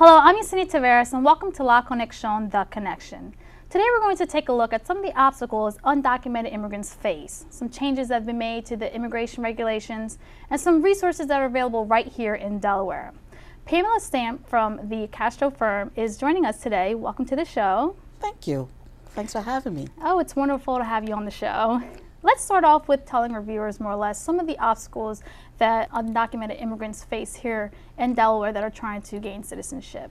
Hello, I'm Yesenia Taveras and welcome to La Conexión, the Connection. Today we're going to take a look at some of the obstacles undocumented immigrants face, some changes that have been made to the immigration regulations, and some resources that are available right here in Delaware. Pamela Stamp from the Castro firm is joining us today. Welcome to the show. Thank you. Thanks for having me. Oh, it's wonderful to have you on the show. Let's start off with telling our viewers more or less some of the obstacles that undocumented immigrants face here in Delaware that are trying to gain citizenship.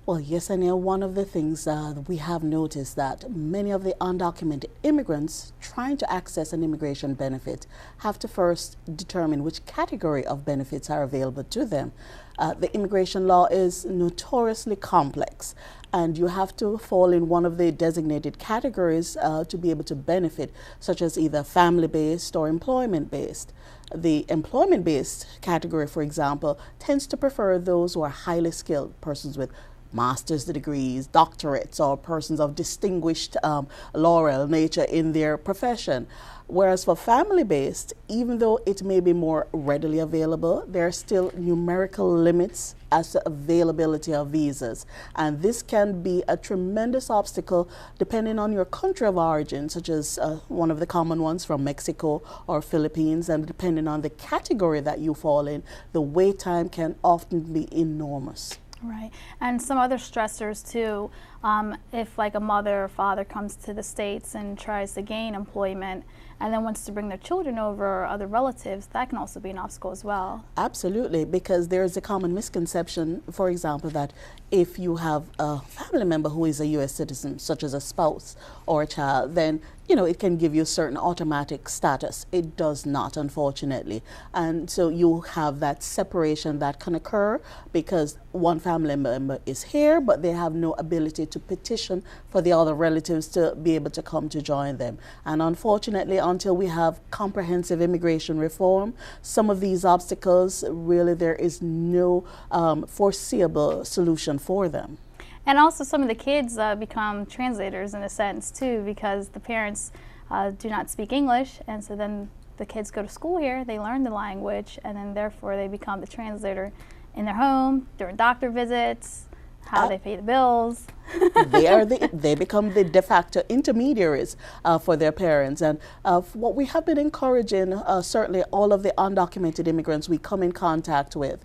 Well, yes, and one of the things we have noticed that many of the undocumented immigrants trying to access an immigration benefit have to first determine which category of benefits are available to them. The immigration law is notoriously complex, and you have to fall in one of the designated categories to be able to benefit, such as either family-based or employment-based. The employment-based category, for example, tends to prefer those who are highly skilled, persons with master's degrees, doctorates, or persons of distinguished laurel nature in their profession. Whereas for family-based, even though it may be more readily available, there are still numerical limits as to availability of visas. And this can be a tremendous obstacle depending on your country of origin, such as one of the common ones from Mexico or Philippines, and depending on the category that you fall in, the wait time can often be enormous. Right, and some other stressors too. If like a mother or father comes to the States and tries to gain employment and then wants to bring their children over or other relatives, that can also be an obstacle as well. Absolutely, because there is a common misconception, for example, that if you have a family member who is a U.S. citizen, such as a spouse or a child, then it can give you certain automatic status. It does not, unfortunately. And so you have that separation that can occur because one family member is here, but they have no ability to petition for the other relatives to be able to come to join them. And unfortunately, until we have comprehensive immigration reform, some of these obstacles, really, there is no foreseeable solution for them. And also some of the kids become translators in a sense too, because the parents do not speak English, and so then the kids go to school here, they learn the language, and then therefore they become the translator in their home, during doctor visits, how they pay the bills. They become the de facto intermediaries for their parents. And what we have been encouraging, certainly all of the undocumented immigrants we come in contact with,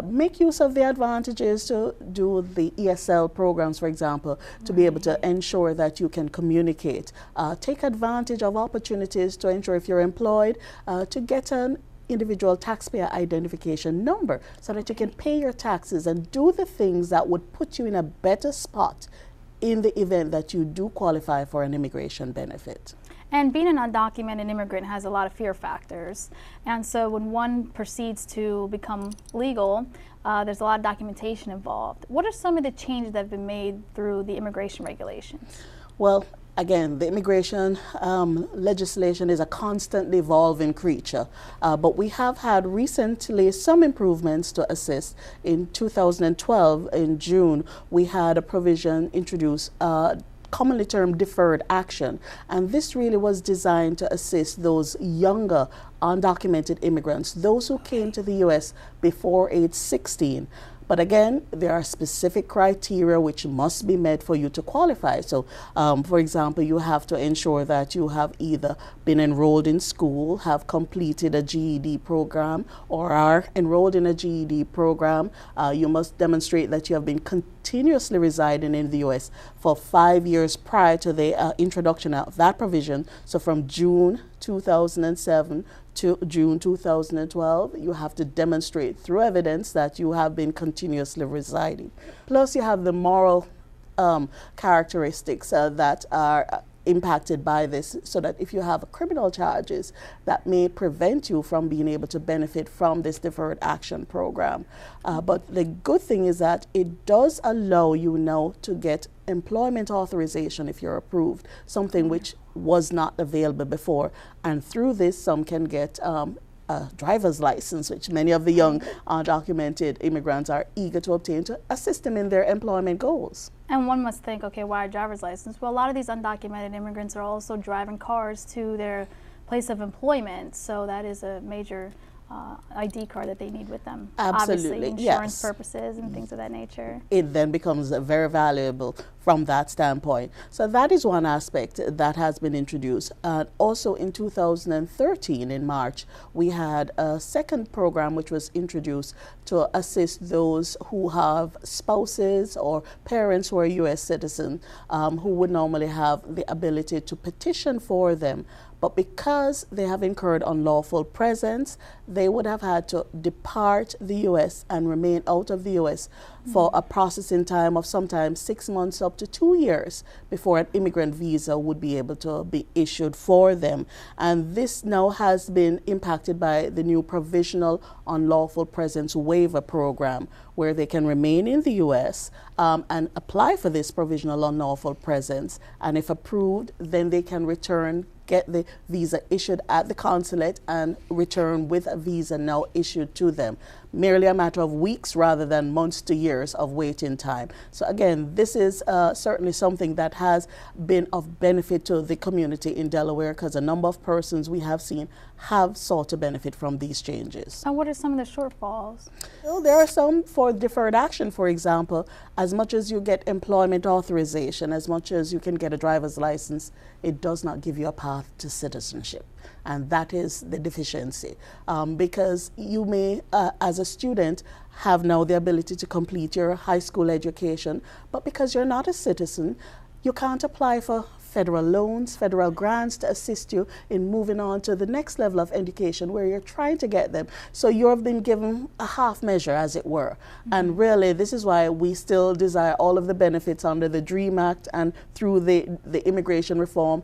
make use of the advantages to do the ESL programs, for example, to be able to ensure that you can communicate. Take advantage of opportunities to ensure if you're employed to get an individual taxpayer identification number so that you can pay your taxes and do the things that would put you in a better spot in the event that you do qualify for an immigration benefit. And being an undocumented immigrant has a lot of fear factors. And so when one proceeds to become legal, there's a lot of documentation involved. What are some of the changes that have been made through the immigration regulations? Well, again, the immigration legislation is a constantly evolving creature, but we have had recently some improvements to assist. In 2012, in June, we had a provision introduced commonly termed deferred action, and this really was designed to assist those younger undocumented immigrants, those who came to the U.S. before age 16. But again, there are specific criteria which must be met for you to qualify. So, for example, you have to ensure that you have either been enrolled in school, have completed a GED program, or are enrolled in a GED program. You must demonstrate that you have been continuously residing in the U.S. for 5 years prior to the introduction of that provision. So from June 2007 to June 2012, you have to demonstrate through evidence that you have been continuously residing. Plus, you have the moral characteristics that are impacted by this, so that if you have criminal charges, that may prevent you from being able to benefit from this deferred action program. But the good thing is that it does allow you now to get employment authorization if you're approved, something which was not available before. And through this, some can get a driver's license, which many of the young undocumented immigrants are eager to obtain to assist them in their employment goals. And one must think, okay, why a driver's license? Well, a lot of these undocumented immigrants are also driving cars to their place of employment, so that is a major ID card that they need with them. Absolutely, Obviously, insurance yes. purposes and things of that nature. It then becomes very valuable from that standpoint. So that is one aspect that has been introduced. Also in 2013, in March, we had a second program which was introduced to assist those who have spouses or parents who are U.S. citizens who would normally have the ability to petition for them. But because they have incurred unlawful presence, they would have had to depart the U.S. and remain out of the U.S. for a processing time of sometimes 6 months up to 2 years before an immigrant visa would be able to be issued for them. And this now has been impacted by the new provisional unlawful presence waiver program, where they can remain in the U.S. And apply for this provisional unlawful presence. And if approved, then they can return, get the visa issued at the consulate and return with a visa now issued to them. Merely a matter of weeks rather than months to years of waiting time. So again, this is certainly something that has been of benefit to the community in Delaware, because a number of persons we have seen have sought to benefit from these changes. And what are some of the shortfalls? Well, there are some for deferred action, for example. As much as you get employment authorization, as much as you can get a driver's license, it does not give you a path to citizenship. And that is the deficiency. Because you may, as a student, have now the ability to complete your high school education, but because you're not a citizen, you can't apply for federal loans, federal grants to assist you in moving on to the next level of education where you're trying to get them. So you've been given a half measure, as it were. And really, this is why we still desire all of the benefits under the DREAM Act and through the immigration reform.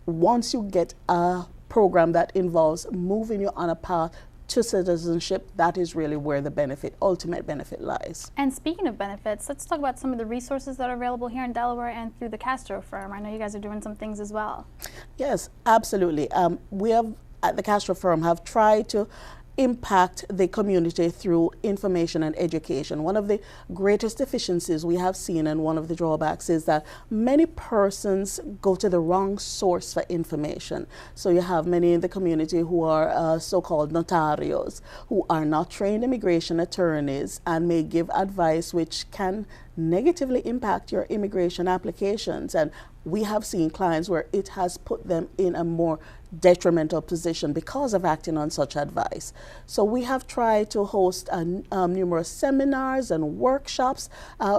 Once you get a program that involves moving you on a path to citizenship, that is really where the benefit, ultimate benefit, lies. And speaking of benefits, let's talk about some of the resources that are available here in Delaware and through the Castro firm. I know you guys are doing some things as well. Yes, absolutely. We have, at the Castro firm, have tried to impact the community through information and education. One of the greatest deficiencies we have seen, and one of the drawbacks, is that many persons go to the wrong source for information. So you have many in the community who are so-called notarios, who are not trained immigration attorneys and may give advice which can negatively impact your immigration applications. And we have seen clients where it has put them in a more detrimental position because of acting on such advice. So we have tried to host numerous seminars and workshops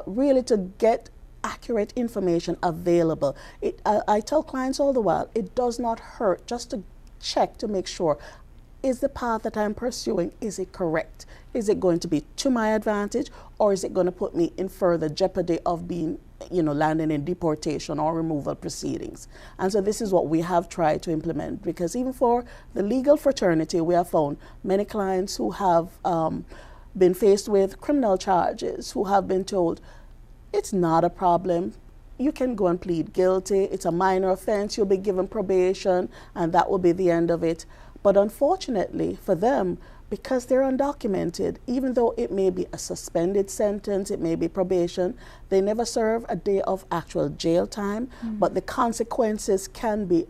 really to get accurate information available. I tell clients all the while, it does not hurt just to check to make sure, is the path that I'm pursuing, is it correct? Is it going to be to my advantage, or is it going to put me in further jeopardy of being, landing in deportation or removal proceedings? And so this is what we have tried to implement, because even for the legal fraternity, we have found many clients who have been faced with criminal charges, who have been told, it's not a problem. You can go and plead guilty. It's a minor offense. You'll be given probation, and that will be the end of it. But unfortunately for them, because they're undocumented, even though it may be a suspended sentence, it may be probation, they never serve a day of actual jail time, but the consequences can be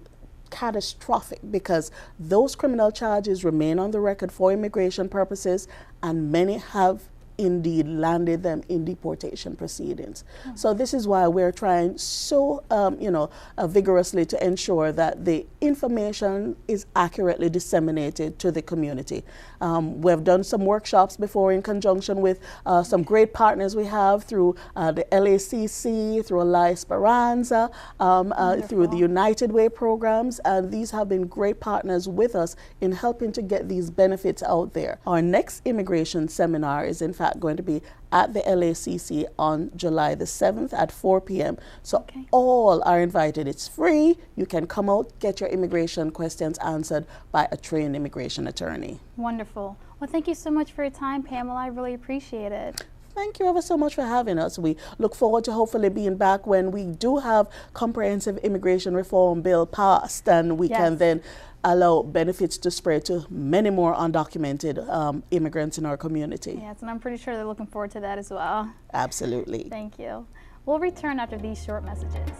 catastrophic, because those criminal charges remain on the record for immigration purposes, and many have indeed landed them in deportation proceedings. So this is why we're trying so vigorously to ensure that the information is accurately disseminated to the community. We've done some workshops before in conjunction with some great partners we have through the LACC, through La Esperanza, through the United Way programs, and these have been great partners with us in helping to get these benefits out there. Our next immigration seminar is in fact going to be at the LACC on July the 7th at 4 p.m. So all are invited. It's free. You can come out, get your immigration questions answered by a trained immigration attorney. Wonderful. Well, thank you so much for your time, Pamela. I really appreciate it. Thank you ever so much for having us. We look forward to hopefully being back when we do have comprehensive immigration reform bill passed, and we can then allow benefits to spread to many more undocumented immigrants in our community. Yes, and I'm pretty sure they're looking forward to that as well. Absolutely. Thank you. We'll return after these short messages.